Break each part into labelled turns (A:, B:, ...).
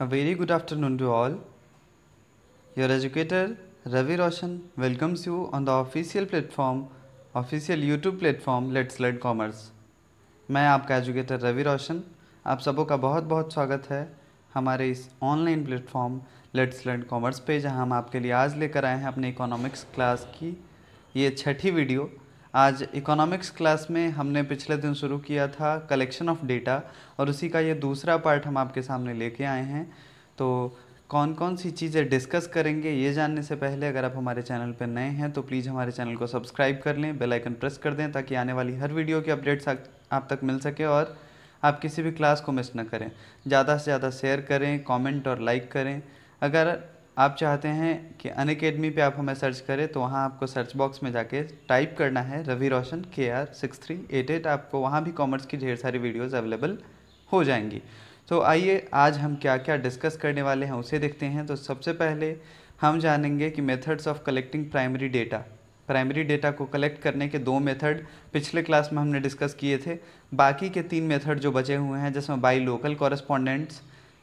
A: A very good afternoon to all. Your educator Ravi Roshan welcomes you on the official YouTube platform Let's Learn Commerce. मैं आपका educator Ravi Roshan, आप सबों का बहुत बहुत स्वागत है हमारे इस online platform let's learn commerce पे, जहां हम आपके लिए आज लेकर आए हैं अपने इकोनॉमिक्स क्लास की ये छठी वीडियो। आज इकोनॉमिक्स क्लास में हमने पिछले दिन शुरू किया था कलेक्शन ऑफ डेटा और उसी का ये दूसरा पार्ट हम आपके सामने लेके आए हैं। तो कौन कौन सी चीज़ें डिस्कस करेंगे ये जानने से पहले अगर आप हमारे चैनल पर नए हैं तो प्लीज़ हमारे चैनल को सब्सक्राइब कर लें, बेल आइकन प्रेस कर दें ताकि आने वाली हर वीडियो की अपडेट्स आप तक मिल सके और आप किसी भी क्लास को मिस न करें। ज़्यादा से ज़्यादा शेयर करें, कमेंट और लाइक करें। अगर आप चाहते हैं कि अनअकैडमी पे आप हमें सर्च करें तो वहाँ आपको सर्च बॉक्स में जाके टाइप करना है रवि रोशन KR6388। आपको वहाँ भी कॉमर्स की ढेर सारी वीडियोस अवेलेबल हो जाएंगी। तो आइए आज हम क्या क्या डिस्कस करने वाले हैं उसे देखते हैं। तो सबसे पहले हम जानेंगे कि methods of collecting primary data. Primary data को कलेक्ट करने के दो मेथड पिछले क्लास में हमने डिस्कस किए थे। बाकी के तीन मेथड जो बचे हुए हैं जिसमें बाई लोकल कॉरेस्पॉन्डेंट्स,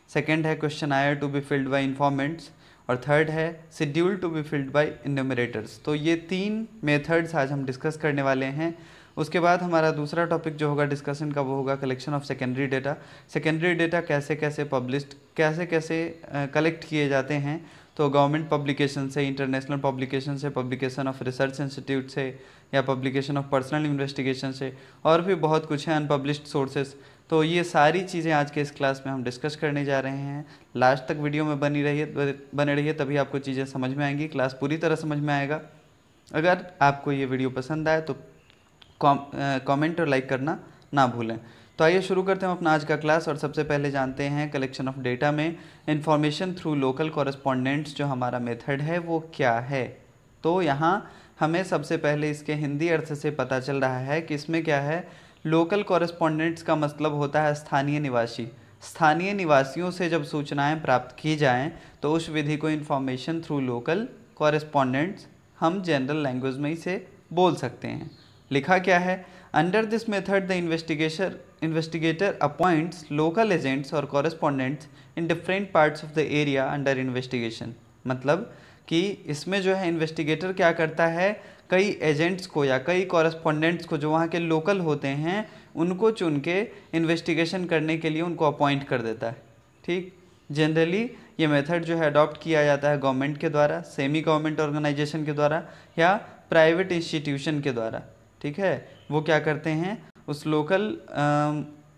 A: सेकेंड है questionnaire to be filled by informants और थर्ड है schedule to be filled by enumerators. तो ये तीन मेथड्स आज हम डिस्कस करने वाले हैं। उसके बाद हमारा दूसरा टॉपिक जो होगा डिस्कशन का वो होगा collection of secondary data. Secondary data कैसे कैसे पब्लिश्ड कैसे कैसे कलेक्ट किए जाते हैं। तो गवर्नमेंट पब्लिकेशन से, इंटरनेशनल पब्लिकेशन से, पब्लिकेशन ऑफ रिसर्च इंस्टीट्यूट से या पब्लिकेशन ऑफ पर्सनल इन्वेस्टिगेशन से, और भी बहुत कुछ है अनपब्लिश्ड सोर्सेस। तो ये सारी चीज़ें आज के इस क्लास में हम डिस्कस करने जा रहे हैं। लास्ट तक वीडियो में बने रहिए तभी आपको चीज़ें समझ में आएंगी, क्लास पूरी तरह समझ में आएगा। अगर आपको ये वीडियो पसंद आए तो कमेंट और लाइक करना ना भूलें। तो आइए शुरू करते हैं अपना आज का क्लास और सबसे पहले जानते हैं कलेक्शन ऑफ डेटा में इंफॉर्मेशन थ्रू लोकल कॉरेस्पॉन्डेंट्स जो हमारा मेथड है वो क्या है। तो यहाँ हमें सबसे पहले इसके हिंदी अर्थ से पता चल रहा है कि इसमें क्या है। लोकल कॉरेस्पॉन्डेंट्स का मतलब होता है स्थानीय निवासी। स्थानीय निवासियों से जब सूचनाएं प्राप्त की जाएं तो उस विधि को इंफॉर्मेशन थ्रू लोकल कॉरेस्पॉन्डेंट्स हम जनरल लैंग्वेज में इसे बोल सकते हैं। लिखा क्या है, under this method the investigator appoints local agents और correspondents in different parts of the area under investigation. मतलब कि इसमें जो है इन्वेस्टिगेटर क्या करता है, कई एजेंट्स को या कई कॉरेस्पॉन्डेंट्स को जो वहाँ के लोकल होते हैं उनको चुन के इन्वेस्टिगेशन करने के लिए उनको अपॉइंट कर देता है। ठीक, जनरली ये मेथड जो है अडॉप्ट किया जाता है गवर्नमेंट के द्वारा, सेमी गवर्नमेंट ऑर्गेनाइजेशन के द्वारा या प्राइवेट इंस्टीट्यूशन के द्वारा। ठीक है, वो क्या करते हैं उस लोकल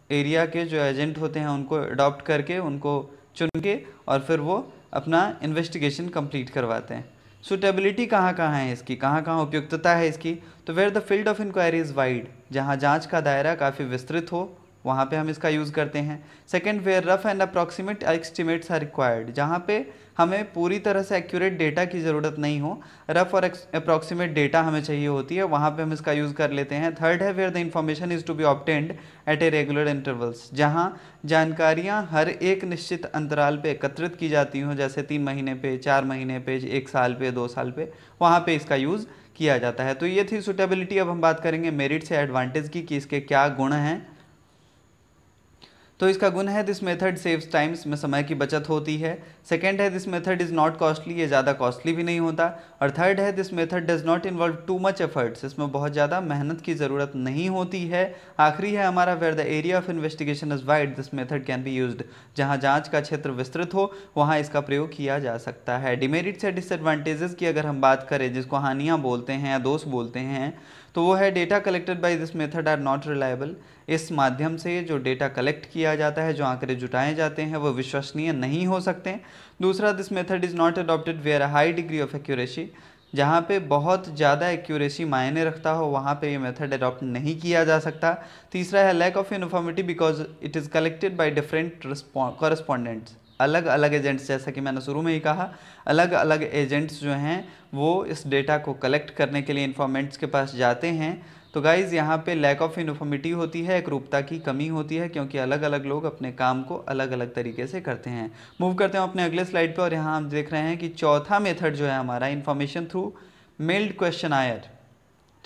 A: एरिया के जो एजेंट होते हैं उनको अडॉप्ट करके उनको चुन के और फिर वो अपना इन्वेस्टिगेशन कंप्लीट करवाते हैं। सूटेबिलिटी कहाँ कहाँ है इसकी, कहाँ कहाँ उपयुक्तता है इसकी। तो where the field of inquiry is wide, जहाँ जांच का दायरा काफ़ी विस्तृत हो वहाँ पे हम इसका यूज़ करते हैं। Second, where rough and approximate estimates are required, जहाँ पे हमें पूरी तरह से एक्यूरेट डेटा की ज़रूरत नहीं हो, रफ और अप्रॉक्सीमेट डेटा हमें चाहिए होती है, वहाँ पे हम इसका यूज़ कर लेते हैं। थर्ड है where the information is to be obtained at a regular intervals, जहाँ जानकारियाँ हर एक निश्चित अंतराल पे एकत्रित की जाती हों, जैसे 3 महीने पे, 4 महीने पे, 1 साल पे, 2 साल पे, वहाँ पे इसका यूज़ किया जाता है। तो ये थी सूटेबिलिटी। अब हम बात करेंगे मेरिट्स या एडवांटेज की कि इसके क्या गुण हैं। तो इसका गुण है दिस मेथड सेव्स टाइम्स, में समय की बचत होती है। सेकंड है this method is not costly, ये ज़्यादा कॉस्टली भी नहीं होता। और थर्ड है this method does not involve too much efforts, इसमें बहुत ज़्यादा मेहनत की ज़रूरत नहीं होती है। आखिरी है हमारा where the area of investigation is wide this method can be used, जहाँ जांच का क्षेत्र विस्तृत हो वहाँ इसका प्रयोग किया जा सकता है। डिमेरिट्स या डिसएडवांटेजेस की अगर हम बात करें, जिसको हानियाँ बोलते हैं या दोष बोलते हैं, तो वो है data collected by this method are not reliable, इस माध्यम से जो डेटा कलेक्ट किया जाता है, जो आंकड़े जुटाए जाते हैं वो विश्वसनीय नहीं हो सकते। दूसरा, this method is not adopted where a high degree of accuracy, जहाँ पे बहुत ज़्यादा एक्यूरेसी मायने रखता हो वहाँ पे ये मेथड अडॉप्ट नहीं किया जा सकता। तीसरा है lack of uniformity because it is collected by different correspondents, अलग अलग एजेंट्स, जैसा कि मैंने शुरू में ही कहा, अलग अलग एजेंट्स जो हैं वो इस डेटा को कलेक्ट करने के लिए इन्फॉर्मेंट्स के पास जाते हैं। तो गाइज़ यहाँ पे लैक ऑफ यूनिफॉर्मिटी होती है, एकरूपता की कमी होती है, क्योंकि अलग अलग लोग अपने काम को अलग अलग तरीके से करते हैं। मूव करते हैं अपने अगले स्लाइड पे और यहाँ हम देख रहे हैं कि चौथा मेथड जो है हमारा इन्फॉर्मेशन थ्रू मेल्ड क्वेश्चनायर।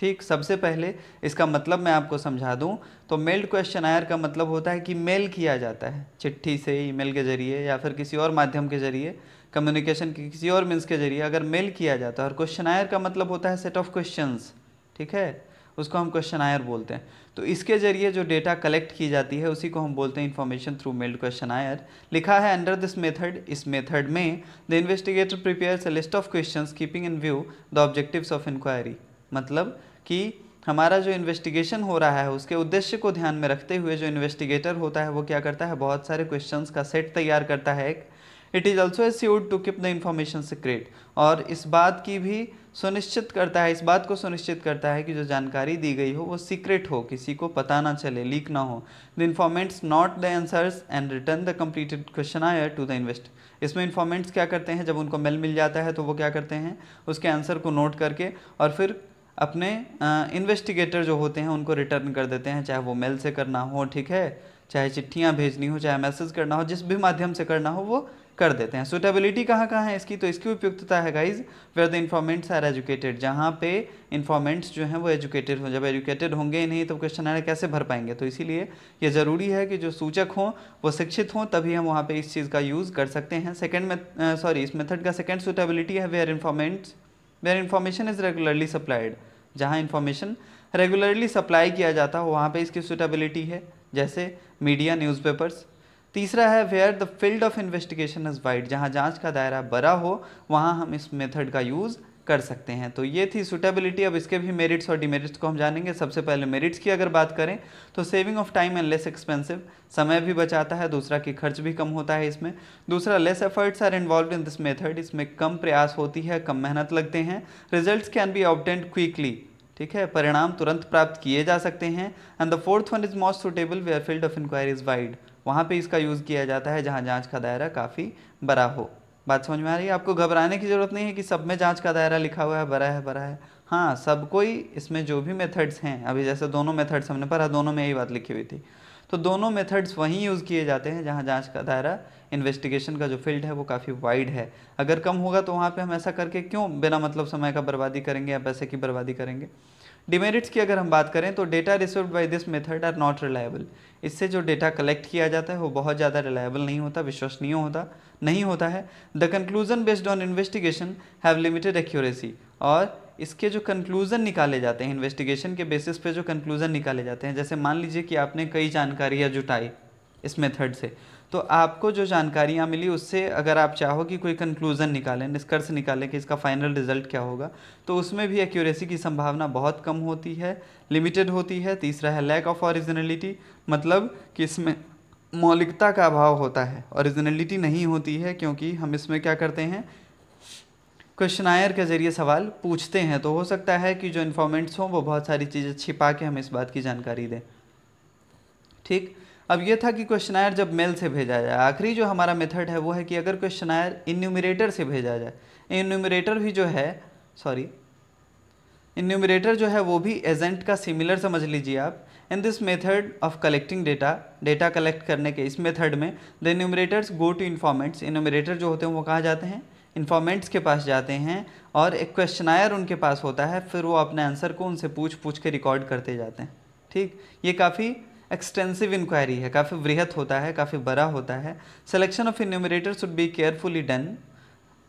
A: ठीक, सबसे पहले इसका मतलब मैं आपको समझा दूं तो मेल्ड क्वेश्चनायर का मतलब होता है कि मेल किया जाता है, चिट्ठी से, ईमेल के जरिए या फिर किसी और माध्यम के जरिए, कम्युनिकेशन की किसी और मीन्स के जरिए अगर मेल किया जाता है। और क्वेश्चनायर का मतलब होता है सेट ऑफ क्वेश्चंस, ठीक है, उसको हम क्वेश्चनायर बोलते हैं। तो इसके जरिए जो डेटा कलेक्ट की जाती है उसी को हम बोलते हैं इन्फॉर्मेशन थ्रू मेल्ड क्वेश्चनायर। लिखा है अंडर दिस मेथड, इस मेथड में the investigator prepares a list of questions keeping in view the objectives of inquiry. मतलब कि हमारा जो इन्वेस्टिगेशन हो रहा है उसके उद्देश्य को ध्यान में रखते हुए जो इन्वेस्टिगेटर होता है वो क्या करता है, बहुत सारे क्वेश्चंस का सेट तैयार करता है। It is also assured to keep the information secret, और इस बात की भी सुनिश्चित करता है, इस बात को सुनिश्चित करता है कि जो जानकारी दी गई हो वो सीक्रेट हो, किसी को पता ना चले, लीक ना हो। The informants note the answers and return the completed questionnaire to the invest. इसमें इन्फॉर्मेंट्स क्या करते हैं, जब उनको मेल मिल जाता है तो वो क्या करते हैं, उसके आंसर को नोट करके और फिर अपने इन्वेस्टिगेटर जो होते हैं उनको रिटर्न कर देते हैं, चाहे वो मेल से करना हो, ठीक है, चाहे चिट्ठियाँ भेजनी हो, चाहे मैसेज करना हो, जिस भी माध्यम से करना हो वो कर देते हैं। सुटेबिलिटी कहाँ कहाँ है इसकी, तो इसकी उपयुक्तता है guys where the informants are educated, जहाँ पे इन्फॉर्मेंट्स जो हैं वो एजुकेटेड हो। जब एजुकेटेड होंगे ही नहीं तो क्वेश्चन कैसे भर पाएंगे, तो इसीलिए ये ज़रूरी है कि जो सूचक हों वो शिक्षित हों, तभी हम वहाँ पे इस चीज़ का यूज़ कर सकते हैं। सेकेंड में इस मेथड का सेकेंड सुटेबिलिटी है where information is regularly supplied, जहाँ इन्फॉर्मेशन रेगुलरली सप्लाई किया जाता हो वहाँ पे इसकी सुटेबिलिटी है, जैसे मीडिया, न्यूज़पेपर्स। तीसरा है where the field of investigation is wide, जहाँ जांच का दायरा बड़ा हो वहाँ हम इस मेथड का यूज़ कर सकते हैं। तो ये थी सुटेबिलिटी। अब इसके भी मेरिट्स और डिमेरिट्स को हम जानेंगे। सबसे पहले मेरिट्स की अगर बात करें तो saving of time and less expensive, समय भी बचाता है, दूसरा कि खर्च भी कम होता है इसमें। दूसरा, less efforts are involve in this method, इसमें कम प्रयास होती है, कम मेहनत लगते हैं। Results can be obtained quickly, ठीक है, परिणाम तुरंत प्राप्त किए जा सकते हैं। And the fourth one is most suitable where field of inquiry is wide, वहाँ पे इसका यूज़ किया जाता है जहाँ जांच का दायरा काफ़ी बड़ा हो। बात समझ में आ रही है? आपको घबराने की ज़रूरत नहीं है कि सब में जांच का दायरा लिखा हुआ है बड़ा है। हाँ, सब कोई इसमें जो भी मेथड्स हैं, अभी जैसे दोनों मेथड्स हमने पढ़ा, दोनों में यही बात लिखी हुई थी, तो दोनों मेथड्स वहीं यूज़ किए जाते हैं जहाँ जांच का दायरा, इन्वेस्टिगेशन का जो फील्ड है वो काफ़ी वाइड है। अगर कम होगा तो वहाँ पे हम ऐसा करके क्यों बिना मतलब समय का बर्बादी करेंगे या पैसे की बर्बादी करेंगे। डिमेरिट्स की अगर हम बात करें तो data received by this method are not reliable, इससे जो डेटा कलेक्ट किया जाता है वो बहुत ज़्यादा रिलायबल नहीं होता, विश्वसनीय नहीं होता है। The conclusion based on investigation have limited accuracy, और इसके जो कंक्लूजन निकाले जाते हैं, इन्वेस्टिगेशन के बेसिस पे जो कंक्लूजन निकाले जाते हैं, जैसे मान लीजिए कि आपने कई जानकारियाँ जुटाई इस मेथड से, तो आपको जो जानकारियाँ मिली उससे अगर आप चाहो कि कोई कंक्लूज़न निकालें, निष्कर्ष निकालें कि इसका फाइनल रिजल्ट क्या होगा, तो उसमें भी एक्यूरेसी की संभावना बहुत कम होती है, लिमिटेड होती है। तीसरा है लैक ऑफ ओरिजिनलिटी, मतलब कि इसमें मौलिकता का अभाव होता है, ओरिजिनलिटी नहीं होती है, क्योंकि हम इसमें क्या करते हैं, क्वेश्चनायर के जरिए सवाल पूछते हैं, तो हो सकता है कि जो इन्फॉर्मेंट्स हों वो बहुत सारी चीज़ें छिपा के हमें इस बात की जानकारी दें। ठीक, अब ये था कि क्वेश्चनायर जब मेल से भेजा जाए। आखिरी जो हमारा मेथड है वो है कि अगर क्वेश्चनायर इन्यूमरेटर से भेजा जाए, इन्यूमरेटर जो है वो भी एजेंट का सिमिलर समझ लीजिए आप। In this method of collecting data collect करने के इस मेथड में the enumerators go to informants, enumerator जो होते हैं वो कहाँ जाते हैं, इन्फॉर्मेंट्स के पास जाते हैं, और एक क्वेश्चनायर उनके पास होता है, फिर वो अपने आंसर को उनसे पूछ के रिकॉर्ड करते जाते हैं। ठीक, ये काफ़ी एक्सटेंसिव इंक्वायरी है, काफ़ी वृहत होता है, काफ़ी बड़ा होता है। Selection of enumerator should be carefully done.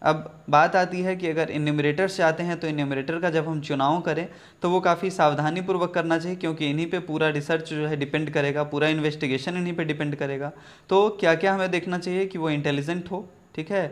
A: अब बात आती है कि अगर इन्यूमरेटर्स चाहते हैं तो इन्यूमरेटर का जब हम चुनाव करें तो वो काफ़ी सावधानीपूर्वक करना चाहिए, क्योंकि इन्हीं पे पूरा रिसर्च जो है डिपेंड करेगा, पूरा इन्वेस्टिगेशन इन्हीं पे डिपेंड करेगा। तो क्या क्या हमें देखना चाहिए कि वो इंटेलिजेंट हो, ठीक है,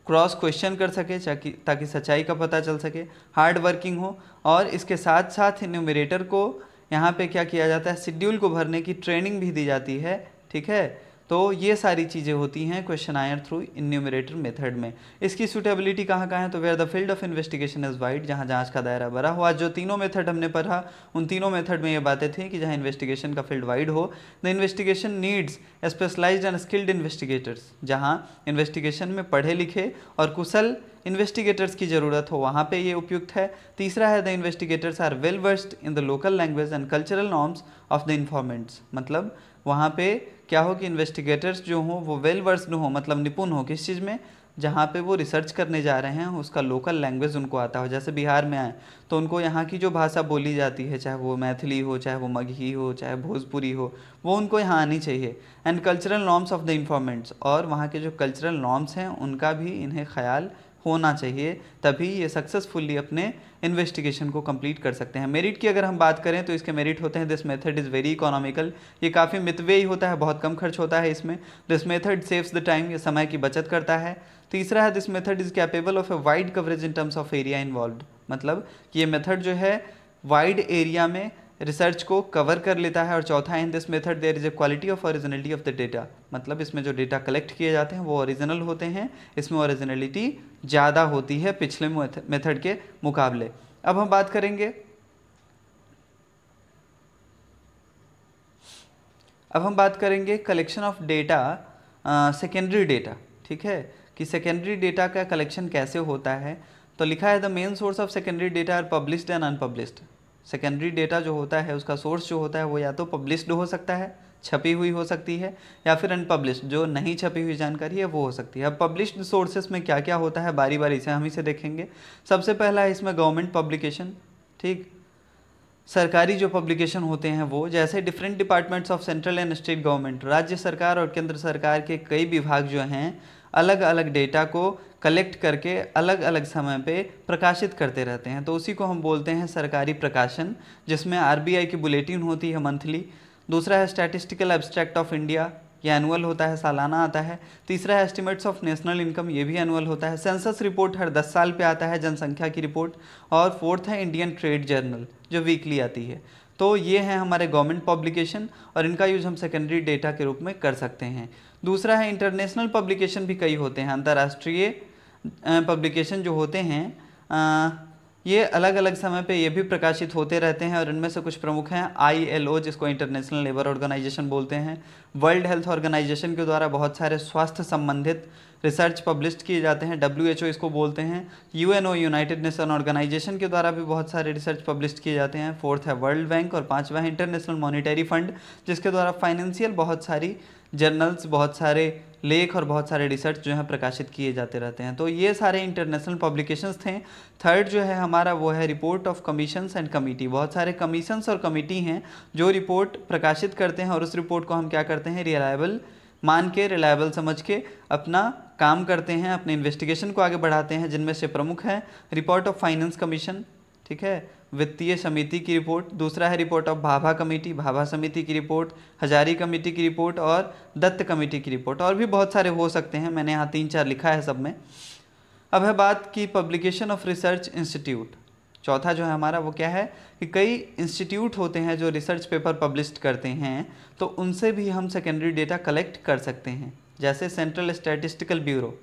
A: क्रॉस क्वेश्चन कर सके ताकि सच्चाई का पता चल सके, हार्ड वर्किंग हो, और इसके साथ साथ इन्यूमरेटर को यहाँ पे क्या किया जाता है, शेड्यूल को भरने की ट्रेनिंग भी दी जाती है। ठीक है, तो ये सारी चीज़ें होती हैं क्वेश्चनायर थ्रू इन्यूमरेटर मेथड में। इसकी सूटेबिलिटी कहाँ कहाँ है, तो where the field of investigation is wide, जहाँ जांच का दायरा बड़ा हो। आज जो तीनों मेथड हमने पढ़ा उन तीनों मेथड में ये बातें थी कि जहाँ इन्वेस्टिगेशन का फील्ड वाइड हो, the investigation needs specialised and skilled investigators, जहाँ इन्वेस्टिगेशन में पढ़े लिखे और कुशल इन्वेस्टिगेटर्स की ज़रूरत हो, वहाँ पे ये उपयुक्त है। तीसरा है the investigators are well versed in the local language and cultural norms of the informants, मतलब वहाँ पे क्या हो कि इन्वेस्टिगेटर्स जो हों वो वेल वर्स्ड हो, मतलब निपुण हो किस चीज़ में, जहाँ पे वो रिसर्च करने जा रहे हैं उसका लोकल लैंग्वेज उनको आता हो। जैसे बिहार में आए तो उनको यहाँ की जो भाषा बोली जाती है, चाहे वो मैथिली हो, चाहे वो मगही हो, चाहे भोजपुरी हो, वो उनको यहाँ आनी चाहिए। And cultural norms of the informants, और वहाँ के जो कल्चरल नॉर्म्स हैं उनका भी इन्हें ख्याल होना चाहिए, तभी ये सक्सेसफुली अपने इन्वेस्टिगेशन को कंप्लीट कर सकते हैं। मेरिट की अगर हम बात करें तो इसके मेरिट होते हैं, this method is very economical, ये काफ़ी मितव्ययी ही होता है, बहुत कम खर्च होता है इसमें। This method saves the time, ये समय की बचत करता है। तीसरा है this method is capable of a wide coverage in terms of area involved, मतलब कि ये मेथड जो है वाइड एरिया में रिसर्च को कवर कर लेता है। और चौथा है in this method there is a quality of originality of the data, मतलब इसमें जो डेटा कलेक्ट किए जाते हैं वो ओरिजिनल होते हैं, इसमें ओरिजिनलिटी ज़्यादा होती है पिछले मेथड के मुकाबले। अब हम बात करेंगे collection of data, secondary data, ठीक है, कि सेकेंडरी डेटा का कलेक्शन कैसे होता है। तो लिखा है the main source of secondary data are published and unpublished. Secondary data जो होता है उसका सोर्स जो होता है वो या तो पब्लिश्ड हो सकता है, छपी हुई हो सकती है, या फिर अनपब्लिश्ड जो नहीं छपी हुई जानकारी है वो हो सकती है। अब पब्लिश्ड सोर्सेस में क्या क्या होता है बारी बारी से हम इसे देखेंगे। सबसे पहला है इसमें गवर्नमेंट पब्लिकेशन, ठीक, सरकारी जो पब्लिकेशन होते हैं वो, जैसे different departments of central and state government, राज्य सरकार और केंद्र सरकार के कई विभाग जो हैं अलग अलग डेटा को कलेक्ट करके अलग अलग समय पे प्रकाशित करते रहते हैं, तो उसी को हम बोलते हैं सरकारी प्रकाशन, जिसमें आरबीआई की बुलेटिन होती है मंथली। दूसरा है स्टैटिस्टिकल एब्स्ट्रैक्ट ऑफ इंडिया, ये एनुअल होता है, सालाना आता है। तीसरा है एस्टिमेट्स ऑफ नेशनल इनकम, ये भी एनुअल होता है। सेंसस रिपोर्ट हर 10 साल पे आता है, जनसंख्या की रिपोर्ट। और फोर्थ है इंडियन ट्रेड जर्नल जो वीकली आती है। तो ये हैं हमारे गवर्नमेंट पब्लिकेशन और इनका यूज़ हम सेकेंडरी डेटा के रूप में कर सकते हैं। दूसरा है इंटरनेशनल पब्लिकेशन भी कई होते हैं, अंतर्राष्ट्रीय पब्लिकेशन जो होते हैं ये अलग अलग समय पे ये भी प्रकाशित होते रहते हैं और इनमें से कुछ प्रमुख हैं ILO, जिसको इंटरनेशनल लेबर ऑर्गेनाइजेशन बोलते हैं। वर्ल्ड हेल्थ ऑर्गेनाइजेशन के द्वारा बहुत सारे स्वास्थ्य संबंधित रिसर्च पब्लिश किए जाते हैं, WHO इसको बोलते हैं। UNO, यूनाइटेड नेशन ऑर्गेनाइजेशन के द्वारा भी बहुत सारे रिसर्च पब्लिश किए जाते हैं। फोर्थ है वर्ल्ड बैंक और पांचवा है इंटरनेशनल मॉनिटरी फंड, जिसके द्वारा फाइनेंशियल बहुत सारी जर्नल्स, बहुत सारे लेख और बहुत सारे रिसर्च जो है प्रकाशित किए जाते रहते हैं। तो ये सारे इंटरनेशनल पब्लिकेशंस थे। थर्ड जो है हमारा वो है report of commissions and committee, बहुत सारे कमीशंस और कमिटी हैं जो रिपोर्ट प्रकाशित करते हैं और उस रिपोर्ट को हम क्या करते हैं, रिलायबल मान के, रिलायबल समझ के अपना काम करते हैं, अपने इन्वेस्टिगेशन को आगे बढ़ाते हैं। जिनमें से प्रमुख है रिपोर्ट ऑफ फाइनेंस कमीशन, ठीक है, वित्तीय समिति की रिपोर्ट। दूसरा है report of Bhabha committee, Bhabha समिति की रिपोर्ट, हजारी कमेटी की रिपोर्ट और दत्त कमेटी की रिपोर्ट। और भी बहुत सारे हो सकते हैं, मैंने यहाँ 3-4 लिखा है सब में। अब है बात की पब्लिकेशन ऑफ रिसर्च इंस्टीट्यूट। चौथा जो है हमारा वो क्या है कि कई इंस्टीट्यूट होते हैं जो रिसर्च पेपर पब्लिश करते हैं, तो उनसे भी हम सेकेंडरी डेटा कलेक्ट कर सकते हैं, जैसे सेंट्रल स्टैटिस्टिकल ब्यूरो।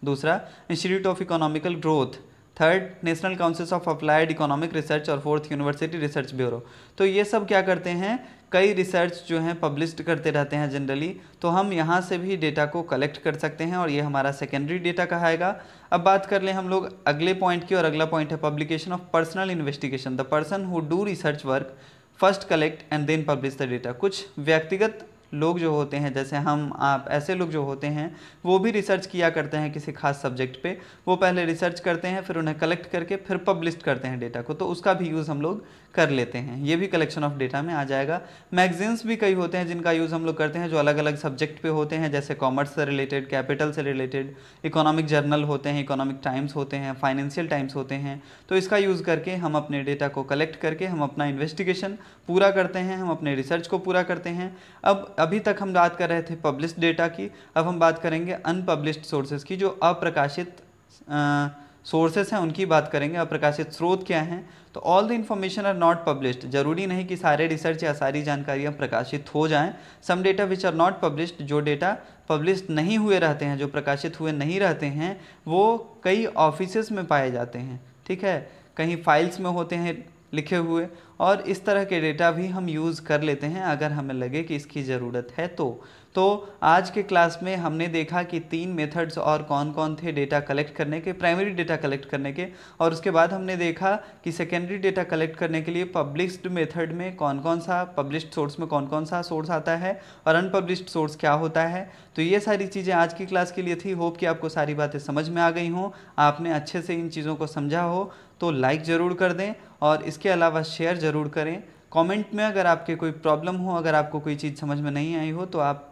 A: दूसरा institute of economical growth. Third national council of applied economic research और फोर्थ यूनिवर्सिटी रिसर्च ब्यूरो। तो ये सब क्या करते हैं, कई रिसर्च जो हैं पब्लिश करते रहते हैं जनरली, तो हम यहाँ से भी डेटा को कलेक्ट कर सकते हैं और ये हमारा सेकेंडरी डेटा कहाएगा। अब बात कर लें हम लोग अगले पॉइंट की, और अगला पॉइंट है publication of personal investigation. The person who do research work first collect and then publish the data. कुछ व्यक्तिगत लोग जो होते हैं, जैसे हम आप, ऐसे लोग जो होते हैं वो भी रिसर्च किया करते हैं किसी खास सब्जेक्ट पे। वो पहले रिसर्च करते हैं, फिर उन्हें कलेक्ट करके फिर पब्लिश करते हैं डेटा को, तो उसका भी यूज़ हम लोग कर लेते हैं। ये भी कलेक्शन ऑफ डेटा में आ जाएगा। मैगजीन्स भी कई होते हैं जिनका यूज़ हम लोग करते हैं, जो अलग अलग सब्जेक्ट पे होते हैं, जैसे कॉमर्स से रिलेटेड, कैपिटल से रिलेटेड, इकोनॉमिक जर्नल होते हैं, इकोनॉमिक टाइम्स होते हैं, फाइनेंशियल टाइम्स होते हैं। तो इसका यूज़ करके हम अपने डेटा को कलेक्ट करके हम अपना इन्वेस्टिगेशन पूरा करते हैं, हम अपने रिसर्च को पूरा करते हैं। अब अभी तक हम बात कर रहे थे पब्लिश्ड डेटा की, अब हम बात करेंगे अनपब्लिश्ड सोर्सेज की, जो अप्रकाशित सोर्सेस हैं उनकी बात करेंगे। अप्रकाशित स्रोत क्या हैं, तो all the information are not published. जरूरी नहीं कि सारे रिसर्च या सारी जानकारियाँ प्रकाशित हो जाएं। Some data which are not published, जो डेटा पब्लिश नहीं हुए रहते हैं, जो प्रकाशित हुए नहीं रहते हैं, वो कई ऑफिसेस में पाए जाते हैं, ठीक है, कहीं फाइल्स में होते हैं लिखे हुए, और इस तरह के डेटा भी हम यूज़ कर लेते हैं अगर हमें लगे कि इसकी ज़रूरत है तो तो आज के क्लास में हमने देखा कि 3 मेथड्स और कौन कौन थे डेटा कलेक्ट करने के, प्राइमरी डेटा कलेक्ट करने के, और उसके बाद हमने देखा कि सेकेंडरी डेटा कलेक्ट करने के लिए पब्लिश्ड मेथड में कौन कौन सा, पब्लिश्ड सोर्स में कौन कौन सा सोर्स आता है और अनपब्लिश्ड सोर्स क्या होता है। तो ये सारी चीज़ें आज की क्लास के लिए थी। होप कि आपको सारी बातें समझ में आ गई हों, आपने अच्छे से इन चीज़ों को समझा हो। तो लाइक ज़रूर कर दें और इसके अलावा शेयर ज़रूर करें। कमेंट में अगर आपके कोई प्रॉब्लम हो, अगर आपको कोई चीज़ समझ में नहीं आई हो तो आप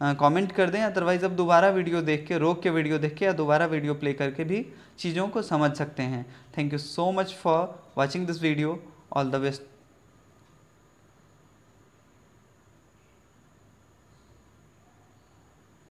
A: कमेंट कर दें। अदरवाइज़ अब दोबारा वीडियो देख के, रोक के वीडियो देख के या दोबारा वीडियो प्ले करके भी चीज़ों को समझ सकते हैं। Thank you so much for watching this video. All the best.